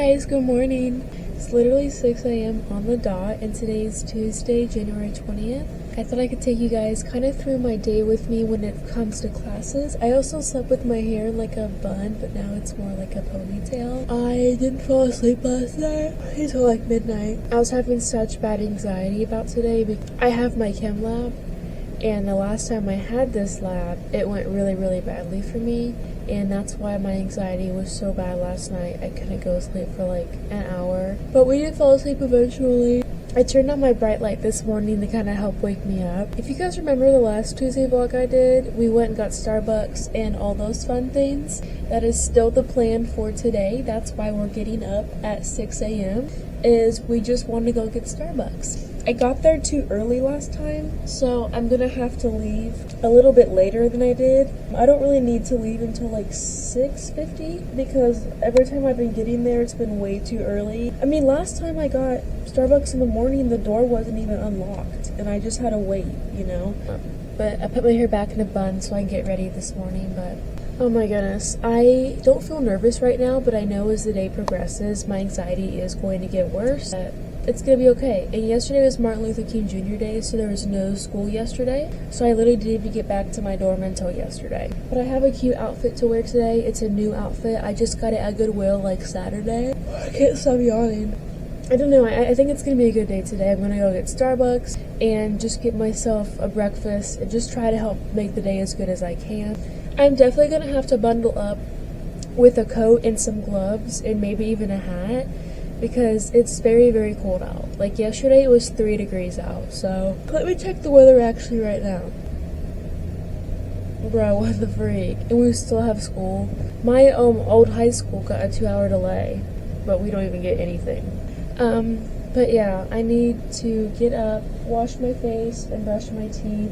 guys, good morning. It's literally 6 a.m. on the dot, and today is Tuesday, January 20th. I thought I could take you guys kind of through my day with me when it comes to classes. I also slept with my hair in like a bun, but now it's more like a ponytail. I didn't fall asleep last night until like midnight. I was having such bad anxiety about today because I have my chem lab, and the last time I had this lab, it went really badly for me. And that's why my anxiety was so bad last night. I couldn't go to sleep for like an hour. But we did fall asleep eventually. I turned on my bright light this morning to kind of help wake me up. If you guys remember the last Tuesday vlog I did, we went and got Starbucks and all those fun things. That is still the plan for today. That's why we're getting up at 6 a.m. is we just want to go get Starbucks. I got there too early last time, so I'm gonna have to leave a little bit later than I did. I don't really need to leave until like 6:50 because every time I've been getting there, it's been way too early. I mean, last time I got Starbucks in the morning, the door wasn't even unlocked, and I just had to wait, you know? But I put my hair back in a bun so I can get ready this morning, but oh my goodness. I don't feel nervous right now, but I know as the day progresses, my anxiety is going to get worse. It's gonna be okay. And yesterday was Martin Luther King Jr. Day, so there was no school yesterday. So I literally didn't even get back to my dorm until yesterday. But I have a cute outfit to wear today. It's a new outfit. I just got it at Goodwill like Saturday. I can't stop yawning. I don't know, I think it's gonna be a good day today. I'm gonna go get Starbucks and just get myself a breakfast and just try to help make the day as good as I can. I'm definitely gonna have to bundle up with a coat and some gloves and maybe even a hat, because it's very cold out. Like yesterday it was 3 degrees out, so let me check the weather actually right now. Bro, what the freak? And we still have school. My old high school got a 2-hour delay, but we don't even get anything. But yeah, I need to get up, wash my face, and brush my teeth.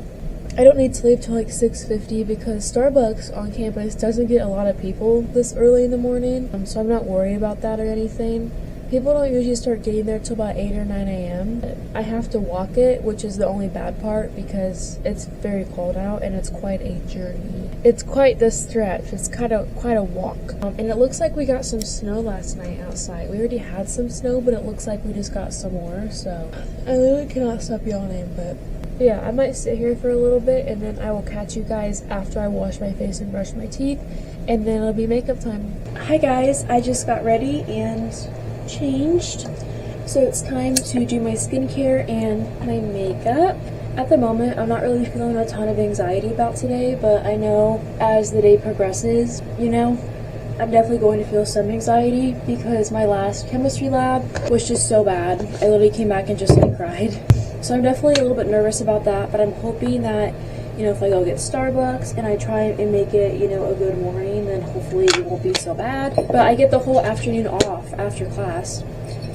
I don't need to leave till like 6:50 because Starbucks on campus doesn't get a lot of people this early in the morning, so I'm not worried about that or anything. People don't usually start getting there till about 8 or 9 a.m. I have to walk it, which is the only bad part because it's very cold out and it's quite a journey. It's quite the stretch. It's quite a walk. And it looks like we got some snow last night outside. We already had some snow, but it looks like we just got some more. So I literally cannot stop yawning, but yeah, I might sit here for a little bit and then I will catch you guys after I wash my face and brush my teeth, and then it'll be makeup time. Hi guys, I just got ready and changed, so it's time to do my skincare and my makeup. At the moment, I'm not really feeling a ton of anxiety about today, but I know as the day progresses, you know, I'm definitely going to feel some anxiety because my last chemistry lab was just so bad. I literally came back and just like cried. So I'm definitely a little bit nervous about that, but I'm hoping that, you know, if I go get Starbucks and I try and make it, you know, a good morning, then hopefully it won't be so bad. But I get the whole afternoon off after class.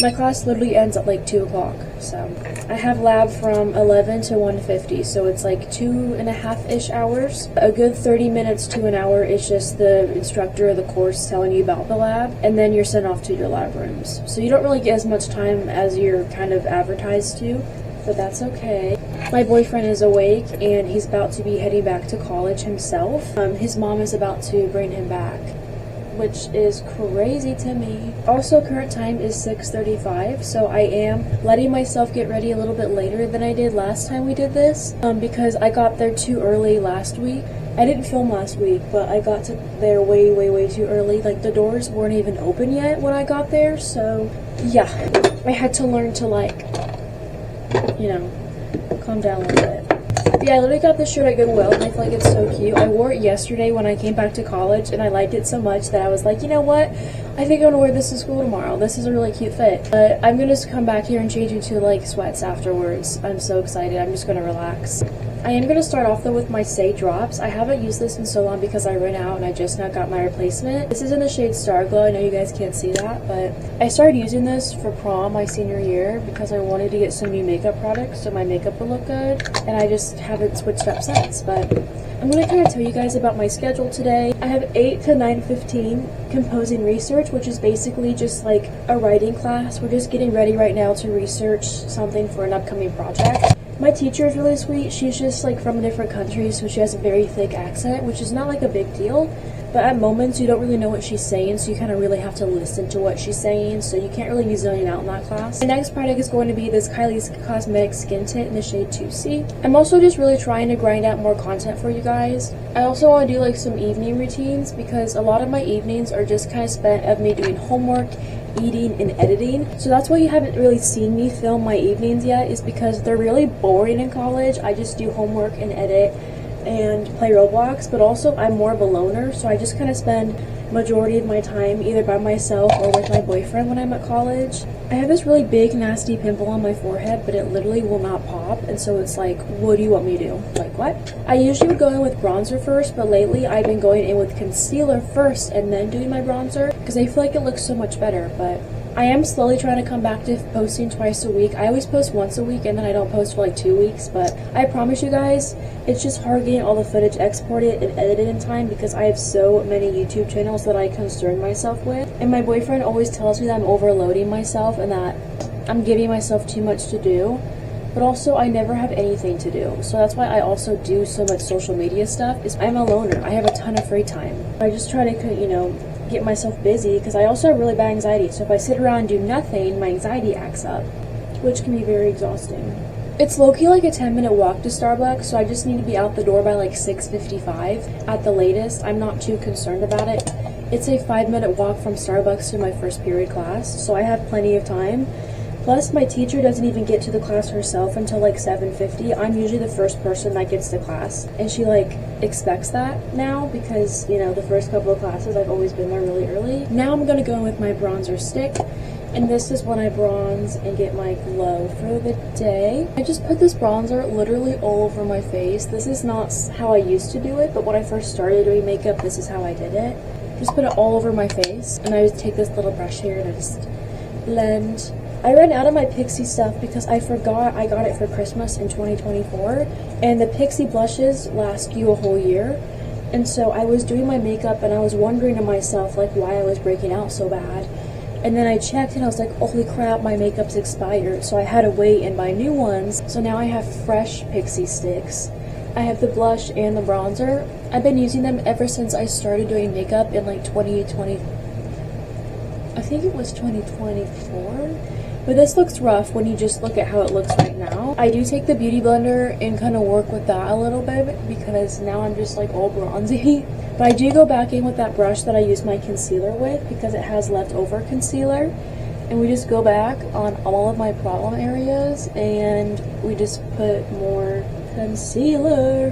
My class literally ends at like 2 o'clock. So I have lab from 11 to 1:50, so it's like 2.5-ish hours. A good 30 minutes to an hour is just the instructor of the course telling you about the lab, and then you're sent off to your lab rooms. So you don't really get as much time as you're kind of advertised to, but that's okay. My boyfriend is awake and he's about to be heading back to college himself. His mom is about to bring him back, which is crazy to me. Also, current time is 6:35, so I am letting myself get ready a little bit later than I did last time we did this, because I got there too early last week. I didn't film last week, but I got there way too early. Like, the doors weren't even open yet when I got there, so yeah. I had to learn to, like, you know, calm down a little bit. But yeah, I literally got this shirt at Goodwill and I feel like it's so cute. I wore it yesterday when I came back to college and I liked it so much that I was like, you know what? I think I'm gonna wear this to school tomorrow. This is a really cute fit. But I'm gonna just come back here and change into like sweats afterwards. I'm so excited. I'm just gonna relax. I am going to start off though with my Say drops. I haven't used this in so long because I ran out and I just now got my replacement. This is in the shade Star Glow. I know you guys can't see that, but I started using this for prom my senior year because I wanted to get some new makeup products so my makeup would look good, and I just haven't switched up since. But I'm going to kind of tell you guys about my schedule today. I have 8 to 9:15 composing research, which is basically just like a writing class. We're just getting ready right now to research something for an upcoming project. My teacher is really sweet. She's just like from a different country, so she has a very thick accent, which is not like a big deal, but at moments you don't really know what she's saying, so you kind of really have to listen to what she's saying, so you can't really be zoning out in that class. The next product is going to be this Kylie's Cosmetics Skin Tint in the shade 2C. I'm also just really trying to grind out more content for you guys. I also want to do like some evening routines, because a lot of my evenings are just kind of spent of me doing homework, eating, and editing. So that's why you haven't really seen me film my evenings yet, is because they're really boring in college. I just do homework and edit and play Roblox, but also I'm more of a loner, so I just kind of spend majority of my time either by myself or with my boyfriend when I'm at college. I have this really big nasty pimple on my forehead, but it literally will not pop, and so it's like, what do you want me to do? Like, what? I usually would go in with bronzer first, but lately I've been going in with concealer first and then doing my bronzer, because I feel like it looks so much better. But I am slowly trying to come back to posting twice a week. I always post once a week and then I don't post for like 2 weeks, but I promise you guys, it's just hard getting all the footage exported and edited in time, because I have so many YouTube channels that I concern myself with. And my boyfriend always tells me that I'm overloading myself and that I'm giving myself too much to do. But also, I never have anything to do. So that's why I also do so much social media stuff, is I'm a loner. I have a ton of free time. I just try to, you know, get myself busy, because I also have really bad anxiety. So if I sit around and do nothing, my anxiety acts up, which can be very exhausting. It's low-key like a 10-minute walk to Starbucks, so I just need to be out the door by like 6:55 at the latest. I'm not too concerned about it. It's a 5-minute walk from Starbucks to my first period class, so I have plenty of time. Plus, my teacher doesn't even get to the class herself until like 7:50. I'm usually the first person that gets to class, and she like expects that now, because, you know, the first couple of classes I've always been there really early. Now I'm gonna go in with my bronzer stick, and this is when I bronze and get my glow for the day. I just put this bronzer literally all over my face. This is not how I used to do it, but when I first started doing makeup, this is how I did it. Just put it all over my face, and I just take this little brush here and I just blend. I ran out of my Pixie stuff because I forgot I got it for Christmas in 2024, and the Pixie blushes last you a whole year. And so I was doing my makeup and I was wondering to myself like why I was breaking out so bad. And then I checked and I was like, holy crap, my makeup's expired. So I had to wait and buy new ones. So now I have fresh Pixie sticks. I have the blush and the bronzer. I've been using them ever since I started doing makeup in like 2020. I think it was 2024. But this looks rough when you just look at how it looks right now. I do take the beauty blender and kind of work with that a little bit, because now I'm just like all bronzy. But I do go back in with that brush that I use my concealer with, because it has leftover concealer. And we just go back on all of my problem areas and we just put more concealer.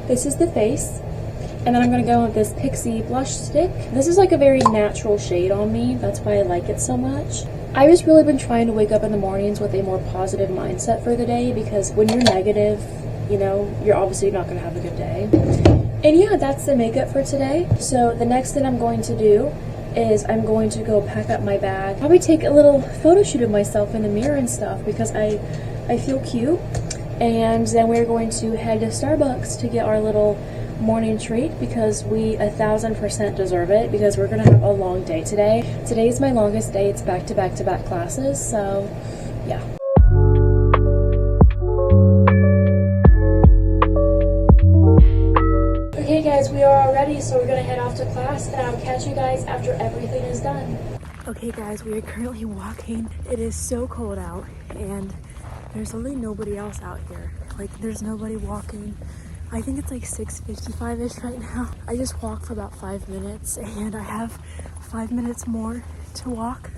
This is the face. And then I'm going to go with this Pixie blush stick. This is like a very natural shade on me. That's why I like it so much. I've just really been trying to wake up in the mornings with a more positive mindset for the day, because when you're negative, you know, you're obviously not going to have a good day. And yeah, that's the makeup for today. So the next thing I'm going to do is I'm going to go pack up my bag. Probably take a little photo shoot of myself in the mirror and stuff, because I feel cute. And then we're going to head to Starbucks to get our little morning treat, because we 1000% deserve it, because we're gonna have a long day today. Today is my longest day. It's back to back to back classes, so yeah. Okay guys, we are all ready, so we're gonna head off to class, and I'll catch you guys after everything is done. Okay guys, we are currently walking. It is so cold out, and there's literally nobody else out here. Like, there's nobody walking. I think it's like 6:55-ish right now. I just walked for about 5 minutes, and I have 5 minutes more to walk.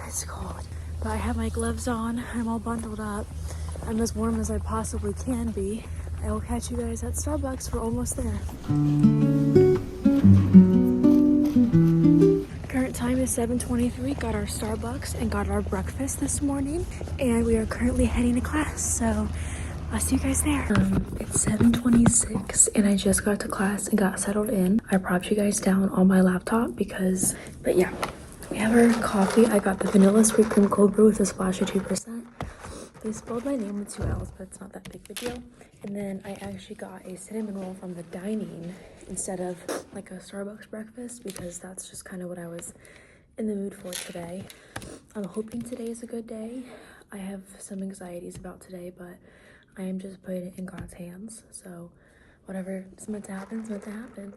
It's cold, but I have my gloves on. I'm all bundled up. I'm as warm as I possibly can be. I will catch you guys at Starbucks. We're almost there. Current time is 7:23. Got our Starbucks and got our breakfast this morning, and we are currently heading to class, so I'll see you guys there. It's 7:26 and I just got to class and got settled in. I propped you guys down on my laptop but yeah, we have our coffee. I got the vanilla sweet cream cold brew with a splash of 2%. They spelled my name with 2 L's, but it's not that big of a deal. And then I actually got a cinnamon roll from the dining instead of like a Starbucks breakfast, because that's just kind of what I was in the mood for today. I'm hoping today is a good day. I have some anxieties about today, but I am just putting it in God's hands. So whatever is meant to happen is meant to happen.